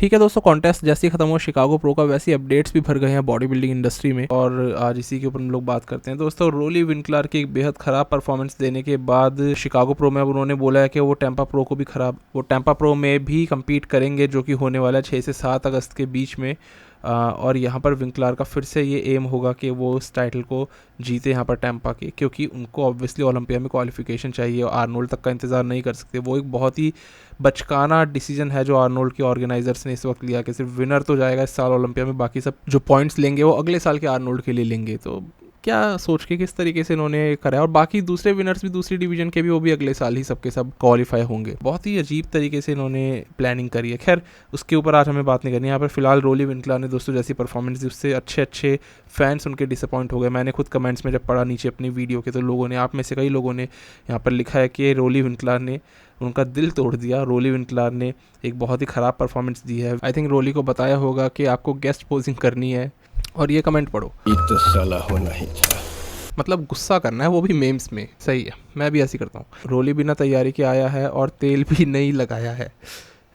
ठीक है दोस्तों, कॉन्टेस्ट जैसे ही खत्म हुआ शिकागो प्रो का, वैसे ही अपडेट्स भी भर गए हैं बॉडी बिल्डिंग इंडस्ट्री में, और आज इसी के ऊपर हम लोग बात करते हैं। दोस्तों, रोली विंकलर की एक बेहद खराब परफॉर्मेंस देने के बाद शिकागो प्रो में अब उन्होंने बोला है कि वो टेम्पा प्रो में भी कम्पीट करेंगे, जो कि होने वाला है 6 से 7 अगस्त के बीच में। और यहाँ पर विंकलर का फिर से ये एम होगा कि वो उस टाइटल को जीते यहाँ पर टेम्पा के, क्योंकि उनको ऑब्वियसली ओलंपिया में क्वालिफिकेशन चाहिए, आर्नोल्ड तक का इंतज़ार नहीं कर सकते। वो एक बहुत ही बचकाना डिसीजन है जो आर्नोल्ड के ऑर्गेनाइजर्स ने इस वक्त लिया कि सिर्फ विनर तो जाएगा इस साल ओलंपिया में, बाकी सब जो पॉइंट्स लेंगे वो अगले साल के आर्नोल्ड के लिए लेंगे। तो क्या सोच के किस तरीके से इन्होंने करा है, और बाकी दूसरे विनर्स भी दूसरी डिवीजन के भी, वो भी अगले साल ही सबके सब क्वालिफाई होंगे। बहुत ही अजीब तरीके से इन्होंने प्लानिंग करी है। खैर, उसके ऊपर आज हमें बात नहीं करनी। यहाँ पर फिलहाल रोली विंकलर ने दोस्तों जैसी परफॉर्मेंस दी, उससे अच्छे फैंस उनके डिसअपॉइंट हो गए। मैंने खुद कमेंट्स में जब पढ़ा नीचे अपनी वीडियो के, तो लोगों ने, आप में से कई लोगों ने यहाँ पर लिखा है कि रोली विंकलर ने उनका दिल तोड़ दिया। रोली विंकलर ने एक बहुत ही ख़राब परफॉर्मेंस दी है। आई थिंक रोली को बताया होगा कि आपको गेस्ट पोजिंग करनी है, और ये कमेंट पढ़ो, ये तो साला होना ही था। मतलब गुस्सा करना है, वो भी मेम्स में। सही है, मैं भी ऐसे करता हूँ। रोली बिना तैयारी के आया है और तेल भी नहीं लगाया है,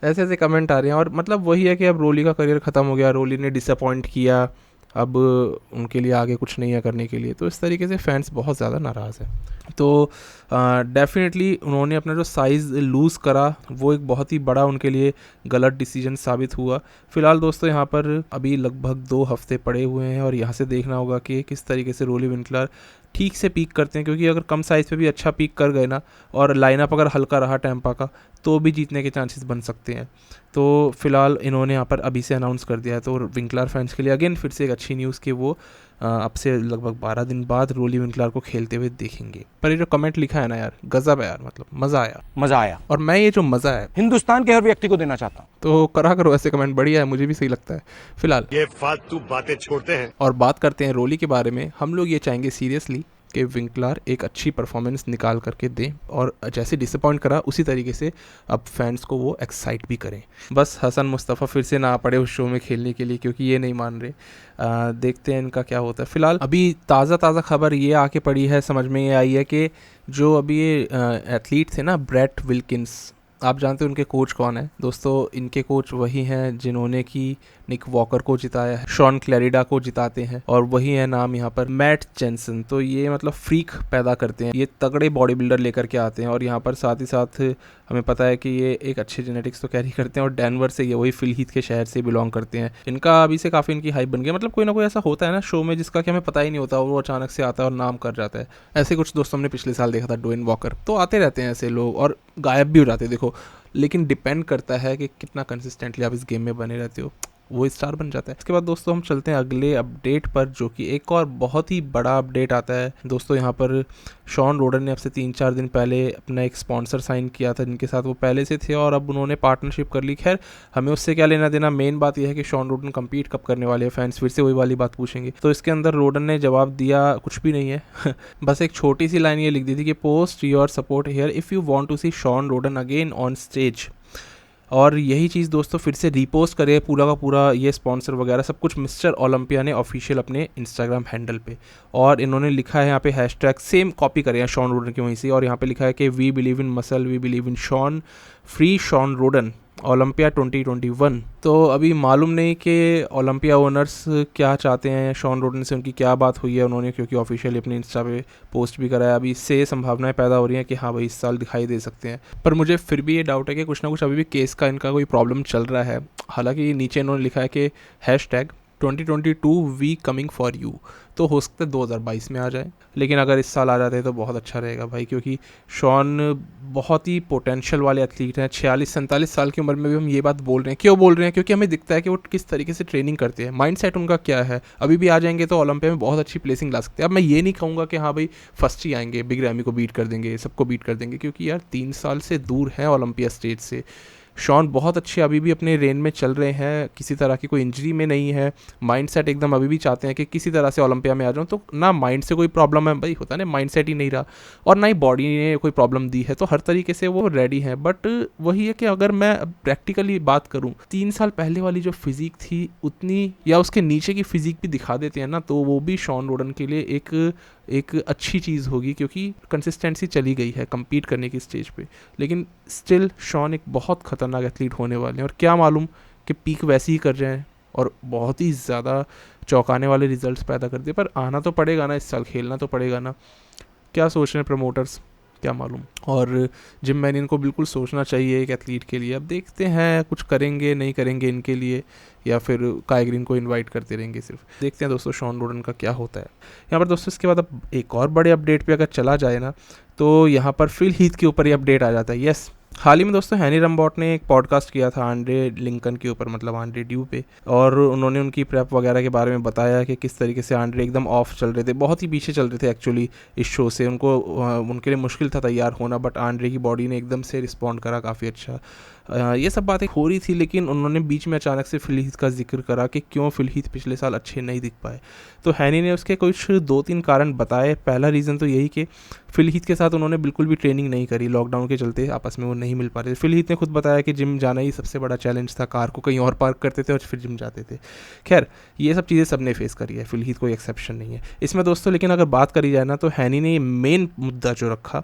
ऐसे ऐसे कमेंट आ रहे हैं। और मतलब वही है कि अब रोली का करियर ख़त्म हो गया, रोली ने डिसअपॉइंट किया, अब उनके लिए आगे कुछ नहीं है करने के लिए। तो इस तरीके से फैंस बहुत ज़्यादा नाराज़ हैं। तो डेफिनेटली उन्होंने अपना जो साइज़ लूज़ करा वो एक बहुत ही बड़ा उनके लिए गलत डिसीजन साबित हुआ। फ़िलहाल दोस्तों यहाँ पर अभी लगभग 2 हफ्ते पड़े हुए हैं, और यहाँ से देखना होगा कि किस तरीके से रोली विंकलर ठीक से पीक करते हैं, क्योंकि अगर कम साइज़ पे भी अच्छा पीक कर गए ना, और लाइनअप अगर हल्का रहा टेम्पा का, तो भी जीतने के चांसेस बन सकते हैं। तो फिलहाल इन्होंने यहाँ पर अभी से अनाउंस कर दिया है, तो विंकलर फैंस के लिए अगेन फिर से एक अच्छी न्यूज़ कि वो अब से लगभग 12 दिन बाद रोली विंकलर को खेलते हुए देखेंगे। पर ये जो कमेंट लिखा है ना यार, गजब है यार, मतलब मज़ा आया। और मैं ये जो मज़ा है हिंदुस्तान के हर व्यक्ति को देना चाहता हूँ। तो करा करो ऐसे कमेंट, बढ़िया है, मुझे भी सही लगता है। फिलहाल ये फालतू बातें छोड़ते हैं और बात करते हैं रोली के बारे में। हम लोग ये चाहेंगे सीरियसली कि विंकलर एक अच्छी परफॉर्मेंस निकाल करके दें, और जैसे डिसअपॉइंट करा उसी तरीके से अब फैंस को वो एक्साइट भी करें। बस हसन मुस्तफ़ा फिर से ना पड़े उस शो में खेलने के लिए, क्योंकि ये नहीं मान रहे। देखते हैं इनका क्या होता है। फिलहाल अभी ताज़ा खबर ये आके पड़ी है, समझ में ये आई है कि जो अभी ये एथलीट थे ना, ब्रेट विल्किंस, आप जानते हैं उनके कोच कौन है दोस्तों? इनके कोच वही हैं जिन्होंने कि निक वॉकर को जिताया है, शॉन क्लैरिडा को जिताते हैं, और वही है नाम यहाँ पर मैट जेंसन। तो ये मतलब फ्रीक पैदा करते हैं, ये तगड़े बॉडी बिल्डर लेकर के आते हैं, और यहाँ पर साथ ही साथ हमें पता है कि ये एक अच्छे जेनेटिक्स तो कैरी करते हैं, और डेनवर से, ये वही फिलहीथ के शहर से बिलोंग करते हैं। इनका अभी से काफ़ी इनकी हाइप बन गया। मतलब कोई ना कोई ऐसा होता है ना शो में जिसका कि हमें पता ही नहीं होता, वो अचानक से आता है और नाम कर जाता है। ऐसे कुछ दोस्तों हमने पिछले साल देखा था, ड्वेन वॉकर। तो आते रहते हैं ऐसे लोग, और गायब भी हो जाते हैं देखो, लेकिन डिपेंड करता है कि कितना कंसिस्टेंटली आप इस गेम में बने रहते हो, वो स्टार बन जाता है। इसके बाद दोस्तों हम चलते हैं अगले अपडेट पर, जो कि एक और बहुत ही बड़ा अपडेट आता है दोस्तों। यहाँ पर शॉन रोडन ने अब से 3-4 दिन पहले अपना एक स्पॉन्सर साइन किया था, जिनके साथ वो पहले से थे, और अब उन्होंने पार्टनरशिप कर ली। खैर, हमें उससे क्या लेना देना, मेन बात यह है कि शॉन रोडन कम्पीट कब करने वाले हैं। फैंस फिर से वही वाली बात पूछेंगे। तो इसके अंदर रोडन ने जवाब दिया कुछ भी नहीं है बस एक छोटी सी लाइन ये लिख दी थी कि post your support here if you want to see Shawn Rhoden again on stage. और यही चीज़ दोस्तों फिर से रीपोस्ट करे पूरा का पूरा, ये स्पॉन्सर वगैरह सब कुछ मिस्टर ओलंपिया ने ऑफिशियल अपने इंस्टाग्राम हैंडल पे, और इन्होंने लिखा है यहाँ पे हैशटैग, सेम कॉपी करे हैं शॉन रोडन की वहीं से, और यहाँ पे लिखा है कि we believe in muscle, we believe in Shawn, free Shawn Rhoden, Olympia 2021। तो अभी मालूम नहीं कि ओलंपिया ओनर्स क्या चाहते हैं शॉन रोडन से, उनकी क्या बात हुई है उन्होंने, क्योंकि ऑफिशियली अपने इंस्टा पे पोस्ट भी कराया। अभी इससे संभावनाएं पैदा हो रही हैं कि हाँ भाई इस साल दिखाई दे सकते हैं, पर मुझे फिर भी ये डाउट है कि कुछ ना कुछ अभी भी केस का इनका कोई प्रॉब्लम चल रहा है। हालांकि नीचे इन्होंने लिखा है कि hashtag 2022 we coming for you, तो हो सकता है 2022 में आ जाए, लेकिन अगर इस साल आ जाते हैं तो बहुत अच्छा रहेगा भाई, क्योंकि शॉन बहुत ही पोटेंशियल वाले एथलीट हैं। 46-47 साल की उम्र में भी हम ये बात बोल रहे हैं, क्यों बोल रहे हैं? क्योंकि हमें दिखता है कि वो किस तरीके से ट्रेनिंग करते हैं, माइंडसेट उनका क्या है। अभी भी आ जाएंगे तो ओलंपिया में बहुत अच्छी प्लेसिंग ला सकते हैं। अब मैं ये नहीं कहूँगा कि हाँ भाई फर्स्ट ही आएंगे, बिग रैमी को बीट कर देंगे, सबको बीट कर देंगे, क्योंकि यार 3 साल से दूर हैं ओलंपिया स्टेज से। शॉन बहुत अच्छे अभी भी अपने रेन में चल रहे हैं, किसी तरह की कोई इंजरी में नहीं है, माइंडसेट एकदम अभी भी चाहते हैं कि किसी तरह से ओलंपिया में आ जाऊं। तो ना माइंड से कोई प्रॉब्लम है भाई, होता है ना, माइंडसेट ही नहीं रहा, और ना ही बॉडी ने कोई प्रॉब्लम दी है, तो हर तरीके से वो रेडी हैं। बट वही है कि अगर मैं प्रैक्टिकली बात करूँ, 3 साल पहले वाली जो फिजिक थी उतनी या उसके नीचे की फिजिक भी दिखा देते हैं ना, तो वो भी शॉन रोडन के लिए एक अच्छी चीज़ होगी, क्योंकि कंसिस्टेंसी चली गई है कम्पीट करने की स्टेज पे। लेकिन स्टिल शॉन एक बहुत ख़तरनाक एथलीट होने वाले हैं, और क्या मालूम कि पीक वैसे ही कर रहे हैं और बहुत ही ज़्यादा चौंकाने वाले रिजल्ट्स पैदा कर दिए। पर आना तो पड़ेगा ना, इस साल खेलना तो पड़ेगा ना। क्या सोच रहे हैं प्रमोटर्स, क्या मालूम। और जिम मैनियन को बिल्कुल सोचना चाहिए एक एथलीट के लिए। अब देखते हैं कुछ करेंगे नहीं करेंगे इनके लिए, या फिर काई ग्रीन को इनवाइट करते रहेंगे सिर्फ। देखते हैं दोस्तों शॉन रोडन का क्या होता है यहाँ पर दोस्तों। इसके बाद अब एक और बड़े अपडेट पे अगर चला जाए ना, तो यहाँ पर फिल हीथ के ऊपर ही अपडेट आ जाता है। यस, हाल ही में दोस्तों हैनी रम्बॉट ने एक पॉडकास्ट किया था आंड्रे लिंकन के ऊपर, मतलब आंड्रे ड्यू पे, और उन्होंने उनकी प्रेप वगैरह के बारे में बताया कि किस तरीके से आंड्रे एकदम ऑफ चल रहे थे, बहुत ही पीछे चल रहे थे एक्चुअली इस शो से। उनके लिए मुश्किल था तैयार होना, बट आंड्रे की बॉडी ने एकदम से रिस्पॉन्ड करा काफ़ी अच्छा। ये सब बातें हो रही थी, लेकिन उन्होंने बीच में अचानक से फिल हीथ का जिक्र करा कि क्यों फिल हीथ पिछले साल अच्छे नहीं दिख पाए। तो हैनी ने उसके कुछ 2-3 कारण बताए। पहला रीज़न तो यही कि फिल हीथ के साथ उन्होंने बिल्कुल भी ट्रेनिंग नहीं करी, लॉकडाउन के चलते आपस में वो नहीं मिल पा रहे थे। फिल हीथ ने खुद बताया कि जिम जाना ही सबसे बड़ा चैलेंज था, कार को कहीं और पार्क करते थे और फिर जिम जाते थे। खैर, ये सब चीज़ें सबने फेस करी है, फिल हीथ कोई एक्सेप्शन नहीं है इसमें दोस्तों। लेकिन अगर बात करी जाए ना, तो हैनी ने मेन मुद्दा जो रखा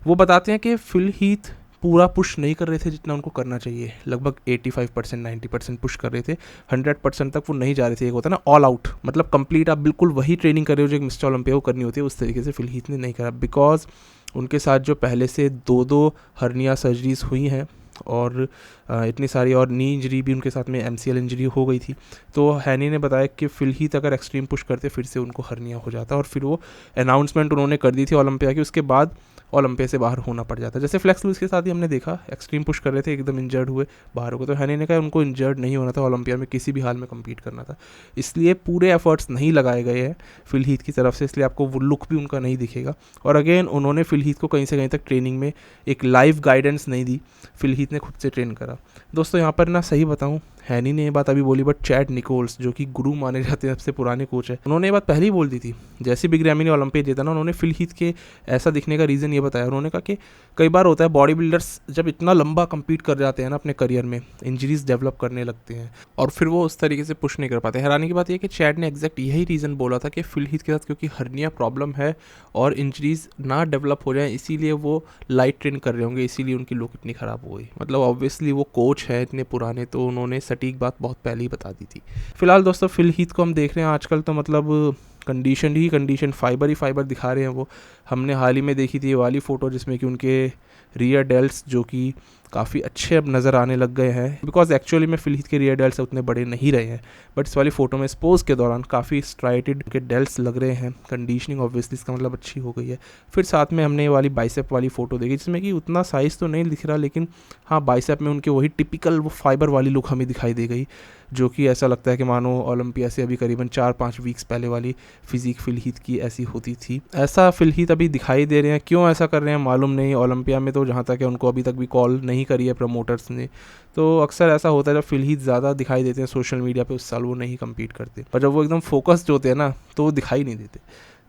वो बताते हैं कि फिल हीथ पूरा पुश नहीं कर रहे थे जितना उनको करना चाहिए। लगभग 85% 90% पुश कर रहे थे, 100% तक वो नहीं जा रहे थे। एक होता है ना ऑल आउट, मतलब कंप्लीट आप बिल्कुल वही ट्रेनिंग कर रहे हो जो एक मिस्टर ओलंपिया को करनी होती है, उस तरीके से फिल हीथ ने नहीं करा। बिकॉज उनके साथ जो पहले से 2 हर्निया सर्जरीज हुई हैं और इतनी सारी, और नी इंजरी भी उनके साथ में MCL इंजरी हो गई थी। तो हैनी ने बताया कि फिल हीथ अगर एक्सट्रीम पुश करते फिर से उनको हर्निया हो जाता, और फिर वो अनाउंसमेंट उन्होंने कर दी थी ओलंपिया की, उसके बाद ओलंपिया से बाहर होना पड़ जाता। जैसे फ्लेक्स लुइस के साथ ही हमने देखा, एक्सट्रीम पुश कर रहे थे, एकदम इंजर्ड हुए, बाहर हो गए। तो हैनी ने कहा उनको इंजर्ड नहीं होना था, ओलंपिया में किसी भी हाल में कम्पीट करना था, इसलिए पूरे एफर्ट्स नहीं लगाए गए हैं फिल हीथ की तरफ से, इसलिए आपको वो लुक भी उनका नहीं दिखेगा। और अगेन उन्होंने फिल हीथ को कहीं से कहीं तक ट्रेनिंग में एक लाइव गाइडेंस नहीं दी, फिल हीथ ने खुद से ट्रेन करा। दोस्तों यहाँ पर ना सही बताऊँ, हैनी ने ये बात अभी बोली, बट चैड निकोल्स जो कि गुरु माने जाते हैं, सबसे पुराने कोच है, उन्होंने ये बात पहले ही बोल दी थी। जैसे बिग रैमी ने ओलंपिया जीता ना, उन्होंने फिल हीथ के ऐसा दिखने का रीज़न ये बताया। उन्होंने कहा कि कई बार होता है बॉडी बिल्डर्स जब इतना लंबा compete कर जाते हैं ना अपने करियर में, इंजरीज डेवलप करने लगते हैं और फिर वो उस तरीके से पुश नहीं कर पाते। हैरानी की बात यह कि चैड ने एग्जैक्ट यही रीज़न बोला था कि फिल हीथ के साथ क्योंकि हर्निया प्रॉब्लम है और इंजरीज ना डेवलप हो जाए, इसीलिए वो लाइट ट्रेन कर रहे होंगे, इसीलिए उनकी लुक इतनी ख़राब हो गई। मतलब ऑब्वियसली वो कोच है इतने पुराने, तो उन्होंने सटीक बात बहुत पहले ही बता दी थी। फिलहाल दोस्तों फिल हीथ को हम देख रहे हैं आजकल तो मतलब कंडीशन फाइबर ही फाइबर दिखा रहे हैं वो। हमने हाल ही में देखी थी ये वाली फ़ोटो जिसमें कि उनके रियर डेल्स जो कि काफ़ी अच्छे अब नज़र आने लग गए हैं, बिकॉज एक्चुअली में फिल हीथ के रियर डेल्स उतने बड़े नहीं रहे हैं, बट इस वाली फ़ोटो में स्पोज के दौरान काफ़ी स्ट्राइटेड के डेल्स लग रहे हैं। कंडीशनिंग ऑब्वियसली इसका मतलब अच्छी हो गई है। फिर साथ में हमने ये वाली बाइसेप वाली फ़ोटो देखी जिसमें कि उतना साइज़ तो नहीं दिख रहा, लेकिन हाँ बाइसेप में उनके वही टिपिकल वो फाइबर वाली लुक हमें दिखाई दे गई, जो कि ऐसा लगता है कि मानो ओलंपिया से अभी करीबन 4-5 वीक्स पहले वाली फिजिक फिल हीथ की ऐसी होती थी। ऐसा फिल हीथ अभी दिखाई दे रहे हैं, क्यों ऐसा कर रहे हैं मालूम नहीं। ओलंपिया में तो जहाँ तक है उनको अभी तक भी कॉल नहीं करी है प्रमोटर्स ने। तो अक्सर ऐसा होता है जब फिल हीथ ज़्यादा दिखाई देते हैं सोशल मीडिया पे, उस साल वो नहीं कम्पीट करते, पर जब वो एकदम फोकस्ड होते हैं ना तो वो दिखाई नहीं देते।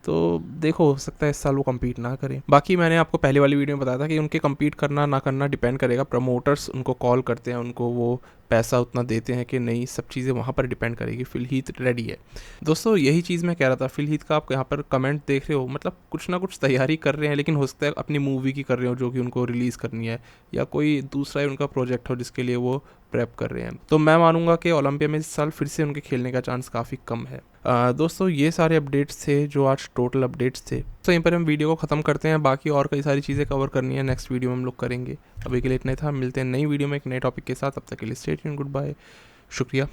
तो देखो हो सकता है इस साल वो कम्पीट ना करें। बाकी मैंने आपको पहले वाली वीडियो में बताया था कि उनके कम्पीट करना ना करना डिपेंड करेगा, प्रमोटर्स उनको कॉल करते हैं, उनको वो पैसा उतना देते हैं कि नहीं, सब चीज़ें वहाँ पर डिपेंड करेगी। फिल हीथ रेडी है दोस्तों, यही चीज़ मैं कह रहा था। फिल हीथ का आप यहाँ पर कमेंट देख रहे हो, मतलब कुछ ना कुछ तैयारी कर रहे हैं, लेकिन हो सकता है अपनी मूवी की कर रहे हो जो कि उनको रिलीज़ करनी है, या कोई दूसरा ही उनका प्रोजेक्ट हो जिसके लिए वो प्रेप कर रहे हैं। तो मैं मानूंगा कि ओलंपिया में इस साल फिर से उनके खेलने का चांस काफ़ी कम है। दोस्तों ये सारे अपडेट्स थे जो आज टोटल अपडेट्स थे, तो यहीं पर हम वीडियो को ख़त्म करते हैं। बाकी और कई सारी चीज़ें कवर करनी है, नेक्स्ट वीडियो में हम लोग करेंगे। अभी के लिए इतना ही था, मिलते हैं नई वीडियो में एक नए टॉपिक के साथ। अब तक के लिए स्टे ट्यून्ड, गुड बाय, शुक्रिया।